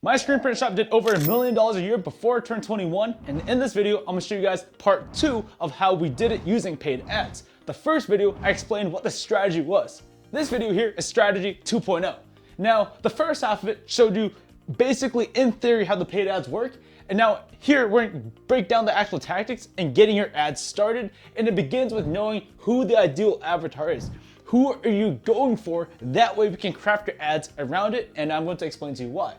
My screen print shop did over $1 million a year before I turned 21, and in this video, I'm gonna show you guys part 2 of how we did it using paid ads. The first video, I explained what the strategy was. This video here is strategy 2.0. Now, the first half of it showed you basically in theory how the paid ads work, and now here we're gonna break down the actual tactics and getting your ads started, and it begins with knowing who the ideal avatar is. Who are you going for? That way we can craft your ads around it, and I'm going to explain to you why.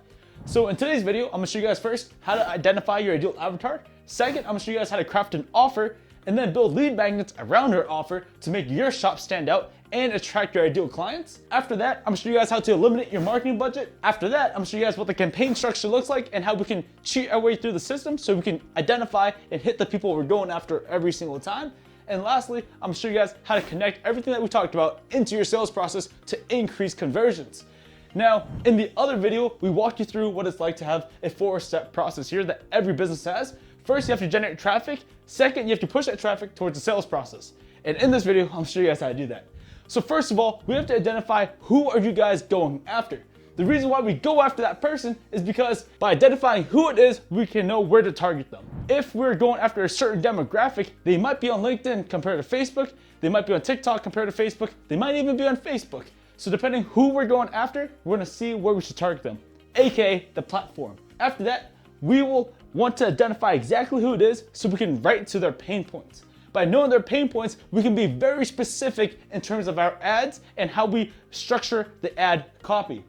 So in today's video, I'm gonna show you guys first how to identify your ideal avatar. Second, I'm gonna show you guys how to craft an offer and then build lead magnets around your offer to make your shop stand out and attract your ideal clients. After that, I'm gonna show you guys how to eliminate your marketing budget. After that, I'm gonna show you guys what the campaign structure looks like and how we can cheat our way through the system so we can identify and hit the people we're going after every single time. And lastly, I'm gonna show you guys how to connect everything that we talked about into your sales process to increase conversions. Now, in the other video, we walked you through what it's like to have a 4-step process here that every business has. First, you have to generate traffic. Second, you have to push that traffic towards the sales process. And in this video, I'm gonna show you guys how to do that. So first of all, we have to identify who are you guys going after. The reason why we go after that person is because by identifying who it is, we can know where to target them. If we're going after a certain demographic, they might be on LinkedIn compared to Facebook, they might be on TikTok compared to Facebook, they might even be on Facebook. So depending who we're going after, we're gonna see where we should target them, aka the platform. After that, we will want to identify exactly who it is so we can write to their pain points. By knowing their pain points, we can be very specific in terms of our ads and how we structure the ad copy.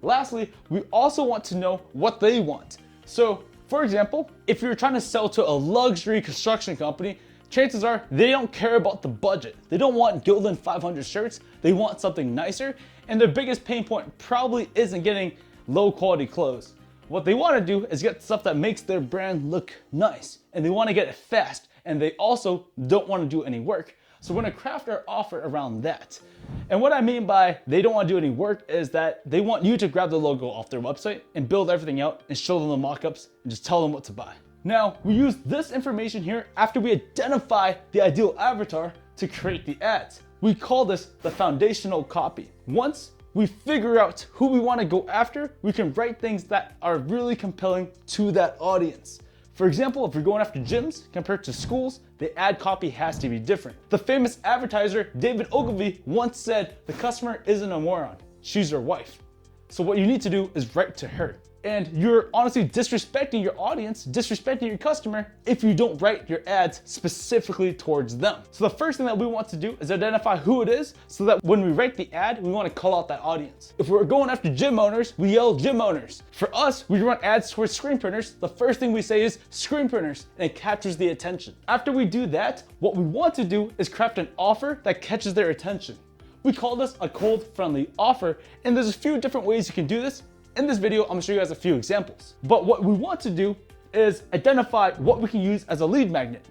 Lastly, we also want to know what they want. So for example, if you're trying to sell to a luxury construction company, chances are they don't care about the budget. They don't want Gildan 500 shirts. They want something nicer. And their biggest pain point probably isn't getting low quality clothes. What they want to do is get stuff that makes their brand look nice. And they want to get it fast. And they also don't want to do any work. So we're going to craft our offer around that. And what I mean by they don't want to do any work is that they want you to grab the logo off their website and build everything out and show them the mock-ups and just tell them what to buy. Now, we use this information here after we identify the ideal avatar to create the ads. We call this the foundational copy. Once we figure out who we want to go after, we can write things that are really compelling to that audience. For example, if you're going after gyms compared to schools, the ad copy has to be different. The famous advertiser David Ogilvy once said, "The customer isn't a moron, she's your wife." So what you need to do is write to her. And you're honestly disrespecting your audience, disrespecting your customer if you don't write your ads specifically towards them. So the first thing that we want to do is identify who it is so that when we write the ad, we want to call out that audience. If we're going after gym owners, we yell gym owners. For us, we run ads towards screen printers. The first thing we say is screen printers, and it captures the attention. After we do that, what we want to do is craft an offer that catches their attention. We call this a cold friendly offer, and there's a few different ways you can do this. In this video, I'm gonna show you guys a few examples. But what we want to do is identify what we can use as a lead magnet.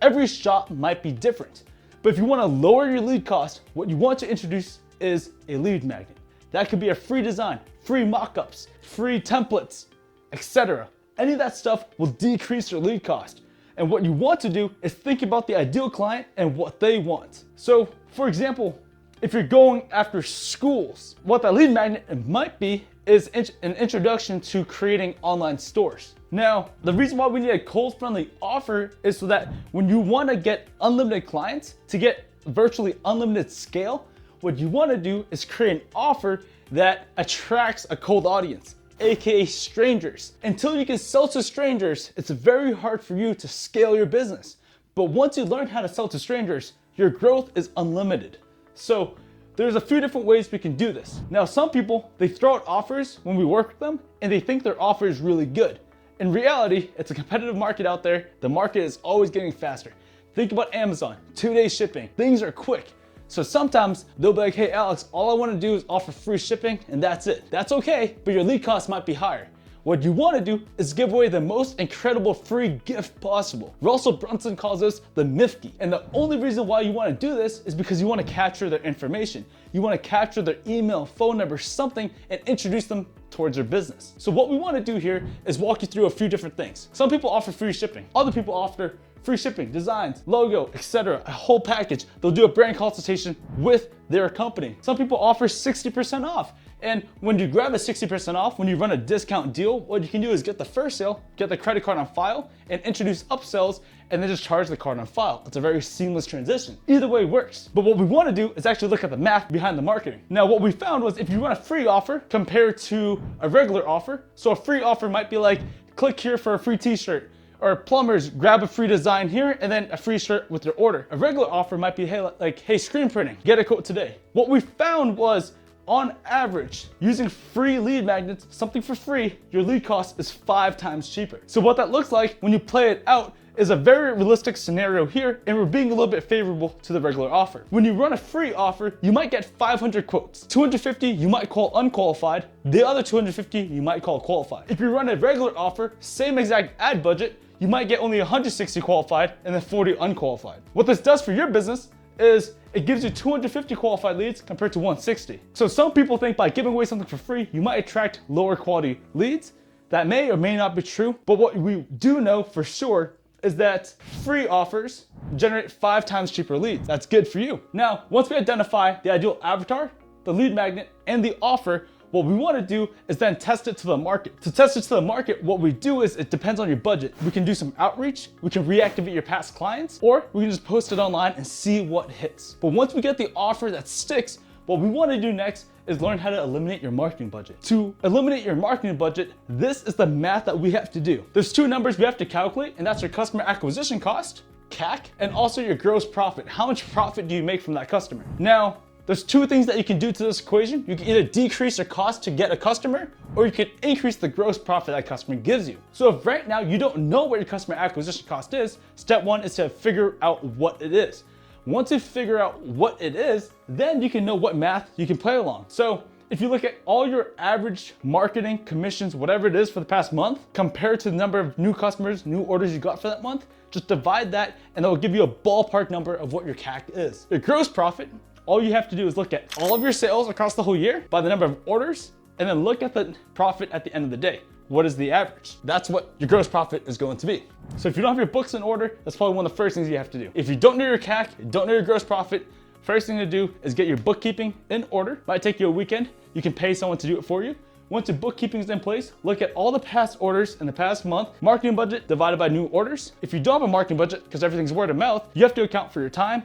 Every shop might be different, but if you wanna lower your lead cost, what you want to introduce is a lead magnet. That could be a free design, free mock-ups, free templates, etc. Any of that stuff will decrease your lead cost. And what you want to do is think about the ideal client and what they want. So for example, if you're going after schools, what that lead magnet might be is an introduction to creating online stores. Now, the reason why we need a cold friendly offer is so that when you want to get unlimited clients, to get virtually unlimited scale, what you want to do is create an offer that attracts a cold audience, aka strangers. Until you can sell to strangers, it's very hard for you to scale your business. But once you learn how to sell to strangers, your growth is unlimited. So there's a few different ways we can do this. Now, some people, they throw out offers when we work with them and they think their offer is really good. In reality, it's a competitive market out there. The market is always getting faster. Think about Amazon, 2-day shipping. Things are quick. So sometimes they'll be like, "Hey Alex, all I want to do is offer free shipping and that's it." That's okay, but your lead cost might be higher. What you want to do is give away the most incredible free gift possible. Russell Brunson calls this the Nifty. And the only reason why you want to do this is because you want to capture their information. You want to capture their email, phone number, something, and introduce them towards your business. So what we want to do here is walk you through a few different things. Some people offer free shipping. Other people offer free shipping, designs, logo, etc. A whole package. They'll do a brand consultation with their company. Some people offer 60% off. And when you grab a 60% off, when you run a discount deal, what you can do is get the first sale, get the credit card on file, and introduce upsells, and then just charge the card on file. It's a very seamless transition. Either way works. But what we want to do is actually look at the math behind the marketing. Now, what we found was if you run a free offer compared to a regular offer, so a free offer might be like, click here for a free t-shirt, or plumbers, grab a free design here and then a free shirt with your order. A regular offer might be, hey, screen printing, get a quote today. What we found was, on average, using free lead magnets, something for free, your lead cost is 5 times cheaper. So what that looks like when you play it out is a very realistic scenario here, and we're being a little bit favorable to the regular offer. When you run a free offer, you might get 500 quotes. 250 you might call unqualified, the other 250 you might call qualified. If you run a regular offer, same exact ad budget, you might get only 160 qualified and then 40 unqualified. What this does for your business is it gives you 250 qualified leads compared to 160. So some people think by giving away something for free, you might attract lower quality leads. That may or may not be true, but what we do know for sure is that free offers generate 5 times cheaper leads. That's good for you. Now, once we identify the ideal avatar, the lead magnet, and the offer, what we want to do is then test it to the market. To test it to the market, what we do is it depends on your budget. We can do some outreach, we can reactivate your past clients, or we can just post it online and see what hits. But once we get the offer that sticks, what we want to do next is learn how to eliminate your marketing budget. To eliminate your marketing budget, this is the math that we have to do. There's 2 numbers we have to calculate, and that's your customer acquisition cost, CAC, and also your gross profit. How much profit do you make from that customer? Now, there's 2 things that you can do to this equation. You can either decrease your cost to get a customer, or you can increase the gross profit that customer gives you. So if right now you don't know what your customer acquisition cost is, step 1 is to figure out what it is. Once you figure out what it is, then you can know what math you can play along. So if you look at all your average marketing commissions, whatever it is for the past month, compared to the number of new customers, new orders you got for that month, just divide that and that will give you a ballpark number of what your CAC is. Your gross profit, all you have to do is look at all of your sales across the whole year by the number of orders, and then look at the profit at the end of the day. What is the average? That's what your gross profit is going to be. So if you don't have your books in order, that's probably one of the first things you have to do. If you don't know your CAC, don't know your gross profit, first thing to do is get your bookkeeping in order. Might take you a weekend. You can pay someone to do it for you. Once your bookkeeping is in place, look at all the past orders in the past month, marketing budget divided by new orders. If you don't have a marketing budget, because everything's word of mouth, you have to account for your time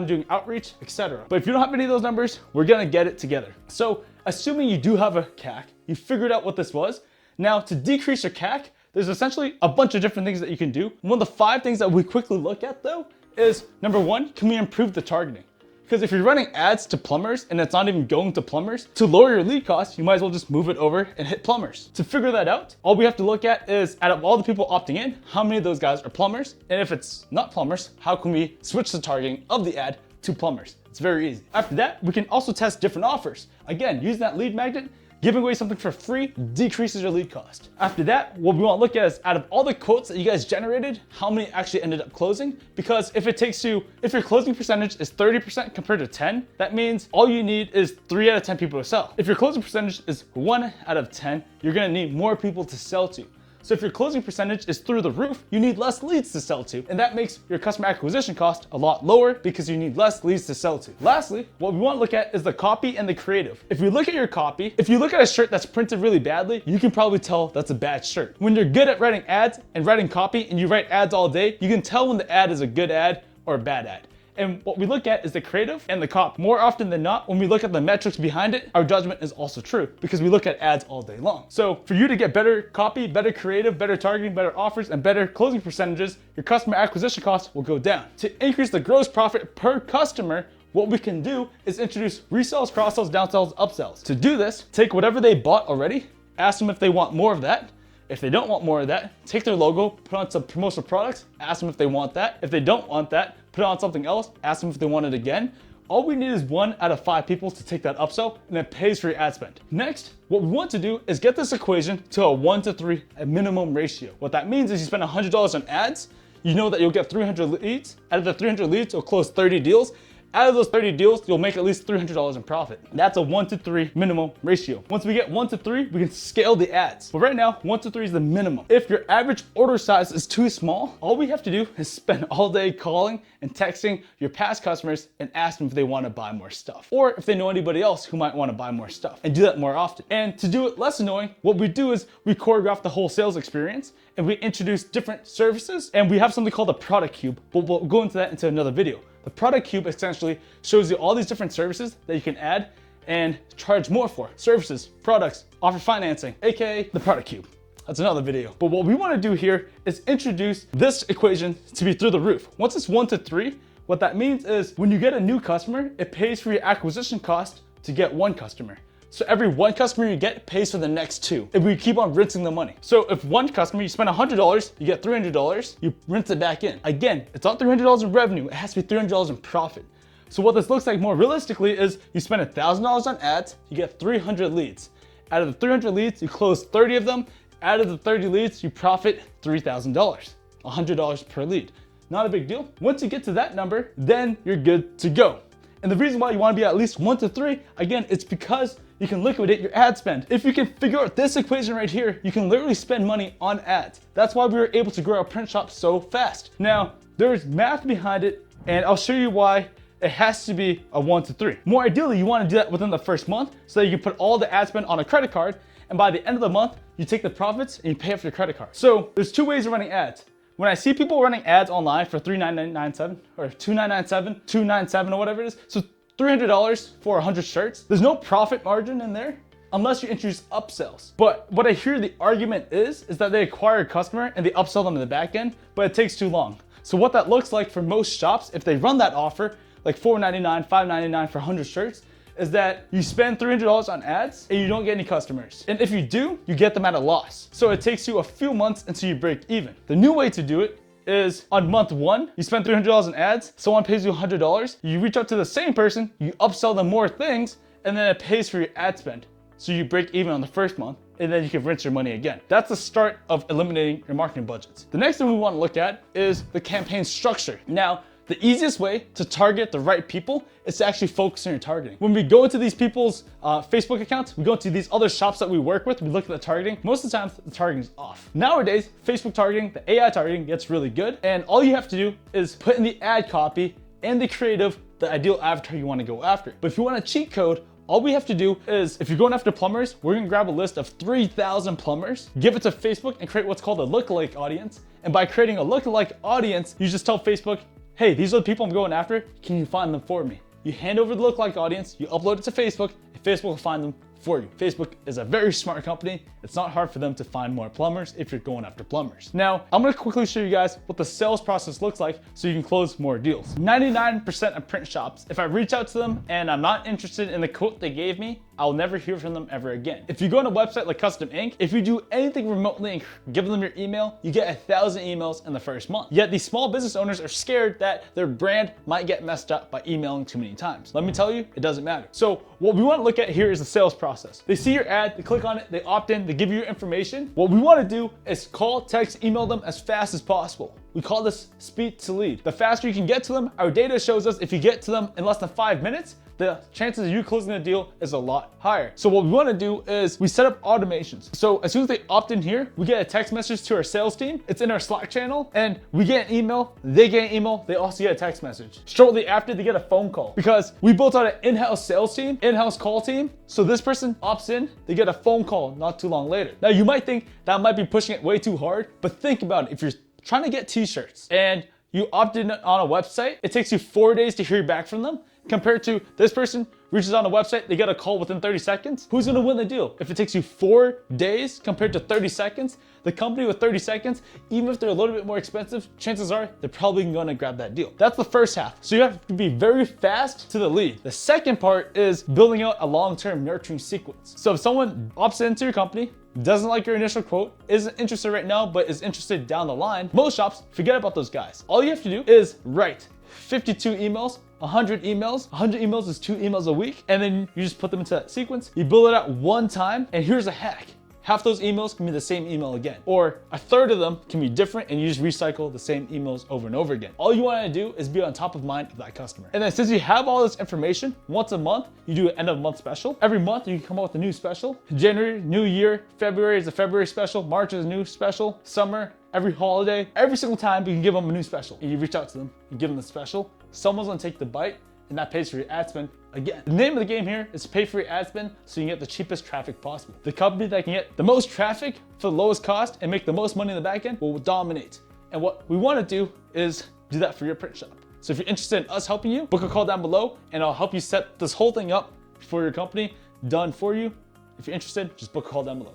doing outreach, etc. But if you don't have any of those numbers, we're gonna get it together. So assuming you do have a CAC, you figured out what this was. Now to decrease your CAC, there's essentially a bunch of different things that you can do. One of the 5 things that we quickly look at though is, number 1, can we improve the targeting? Because if you're running ads to plumbers and it's not even going to plumbers, to lower your lead costs, you might as well just move it over and hit plumbers. To figure that out, all we have to look at is, out of all the people opting in, how many of those guys are plumbers? And if it's not plumbers, how can we switch the targeting of the ad to plumbers? It's very easy. After that, we can also test different offers. Again, use that lead magnet. Giving away something for free decreases your lead cost. After that, what we want to look at is, out of all the quotes that you guys generated, how many actually ended up closing? Because if your closing percentage is 30% compared to 10, that means all you need is 3 out of 10 people to sell. If your closing percentage is 1 out of 10, you're gonna need more people to sell to. So if your closing percentage is through the roof, you need less leads to sell to, and that makes your customer acquisition cost a lot lower because you need less leads to sell to. Lastly, what we want to look at is the copy and the creative. If you look at your copy, if you look at a shirt that's printed really badly, you can probably tell that's a bad shirt. When you're good at writing ads and writing copy and you write ads all day, you can tell when the ad is a good ad or a bad ad. And what we look at is the creative and the copy. More often than not, when we look at the metrics behind it, our judgment is also true because we look at ads all day long. So for you to get better copy, better creative, better targeting, better offers, and better closing percentages, your customer acquisition costs will go down. To increase the gross profit per customer, what we can do is introduce resells, cross-sells, downsells, upsells. To do this, take whatever they bought already, ask them if they want more of that. If they don't want more of that, take their logo, put on some promotional products, ask them if they want that. If they don't want that, put on something else, ask them if they want it again. All we need is 1 out of 5 people to take that upsell, and it pays for your ad spend. Next, what we want to do is get this equation to a 1-to-3 minimum ratio. What that means is you spend $100 on ads, you know that you'll get 300 leads. Out of the 300 leads, you'll close 30 deals. Out of those 30 deals, you'll make at least $300 in profit. That's a 1-to-3 minimum ratio. Once we get 1-to-3, we can scale the ads. But right now, 1-to-3 is the minimum. If your average order size is too small, all we have to do is spend all day calling and texting your past customers and ask them if they want to buy more stuff, or if they know anybody else who might want to buy more stuff, and do that more often. And to do it less annoying, what we do is we choreograph the whole sales experience and we introduce different services, and we have something called the product cube, but we'll go into that into another video. The product cube essentially shows you all these different services that you can add and charge more for. Services, products, offer financing, aka the product cube. That's another video. But what we want to do here is introduce this equation to be through the roof. Once it's 1-to-3, what that means is when you get a new customer, it pays for your acquisition cost to get one customer. So every one customer you get pays for the next two, if we keep on rinsing the money. So if one customer, you spend $100, you get $300, you rinse it back in. Again, it's not $300 in revenue, it has to be $300 in profit. So what this looks like more realistically is you spend $1,000 on ads, you get 300 leads. Out of the 300 leads, you close 30 of them. Out of the 30 leads, you profit $3,000, $100 per lead. Not a big deal. Once you get to that number, then you're good to go. And the reason why you want to be at least 1-to-3, again, it's because you can liquidate your ad spend. If you can figure out this equation right here, you can literally spend money on ads. That's why we were able to grow our print shop so fast. Now, there's math behind it, and I'll show you why it has to be a 1-to-3. More ideally, you want to do that within the first month so that you can put all the ad spend on a credit card, and by the end of the month, you take the profits and you pay off your credit card. So there's two ways of running ads. When I see people running ads online for $3,997 or $2,997, $297 or whatever it is, so $300 for 100 shirts, there's no profit margin in there unless you introduce upsells. But what I hear the argument is that they acquire a customer and they upsell them in the back end, but it takes too long. So what that looks like for most shops, if they run that offer, like $4.99, $5.99 for 100 shirts, is that you spend $300 on ads and you don't get any customers. And if you do, you get them at a loss. So it takes you a few months until you break even. The new way to do it is on month 1, you spend $300 in ads, someone pays you $100, you reach out to the same person, you upsell them more things, and then it pays for your ad spend. So you break even on the first month, and then you can rinse your money again. That's the start of eliminating your marketing budgets. The next thing we want to look at is the campaign structure. Now, the easiest way to target the right people is to actually focus on your targeting. When we go into these people's Facebook accounts, we go into these other shops that we work with, we look at the targeting. Most of the time, the targeting is off. Nowadays, Facebook targeting, the AI targeting gets really good. And all you have to do is put in the ad copy and the creative, the ideal avatar you want to go after. But if you want a cheat code, all we have to do is, if you're going after plumbers, we're gonna grab a list of 3,000 plumbers, give it to Facebook and create what's called a lookalike audience. And by creating a lookalike audience, you just tell Facebook, hey, these are the people I'm going after, can you find them for me? You hand over the lookalike audience, you upload it to Facebook, and Facebook will find them for you. Facebook is a very smart company. It's not hard for them to find more plumbers if you're going after plumbers. Now, I'm gonna quickly show you guys what the sales process looks like so you can close more deals. 99% of print shops, if I reach out to them and I'm not interested in the quote they gave me, I'll never hear from them ever again. If you go on a website like Custom Ink, if you do anything remotely and give them your email, you get 1,000 emails in the first month. Yet these small business owners are scared that their brand might get messed up by emailing too many times. Let me tell you, it doesn't matter. So what we want to look at here is the sales process. They see your ad, they click on it, they opt in, they give you your information. What we want to do is call, text, email them as fast as possible. We call this speed to lead. The faster you can get to them, our data shows us if you get to them in less than 5 minutes, the chances of you closing the deal is a lot higher. So what we want to do is we set up automations. So as soon as they opt in here, we get a text message to our sales team. It's in our Slack channel, and we get an email, they get an email, they also get a text message. Shortly after, they get a phone call because we built out an in-house sales team, in-house call team. So this person opts in, they get a phone call not too long later. Now you might think that might be pushing it way too hard, but think about it. If you're trying to get t-shirts and you opt in on a website, it takes you 4 days to hear back from them. Compared to this person reaches on a website, they get a call within 30 seconds. Who's gonna win the deal? If it takes you 4 days compared to 30 seconds, the company with 30 seconds, even if they're a little bit more expensive, chances are they're probably gonna grab that deal. That's the first half. So you have to be very fast to the lead. The second part is building out a long-term nurturing sequence. So if someone opts into your company, doesn't like your initial quote, isn't interested right now, but is interested down the line, most shops forget about those guys. All you have to do is write 52 emails, 100 emails. 100 emails is 2 emails a week. And then you just put them into that sequence. You build it out one time. And here's a hack. half those emails can be the same email again. Or a third of them can be different and you just recycle the same emails over and over again. All you want to do is be on top of mind of that customer. And then since you have all this information, once a month, you do an end of month special. Every month you can come up with a new special. January, new year, February is a February special, March is a new special, summer, every holiday, every single time you can give them a new special. And you reach out to them, you give them the special, someone's gonna take the bite, and that pays for your ad spend again. The name of the game here is to pay for your ad spend so you can get the cheapest traffic possible. The company that can get the most traffic for the lowest cost and make the most money in the back end will dominate. And what we wanna do is do that for your print shop. So if you're interested in us helping you, book a call down below and I'll help you set this whole thing up for your company, done for you. If you're interested, just book a call down below.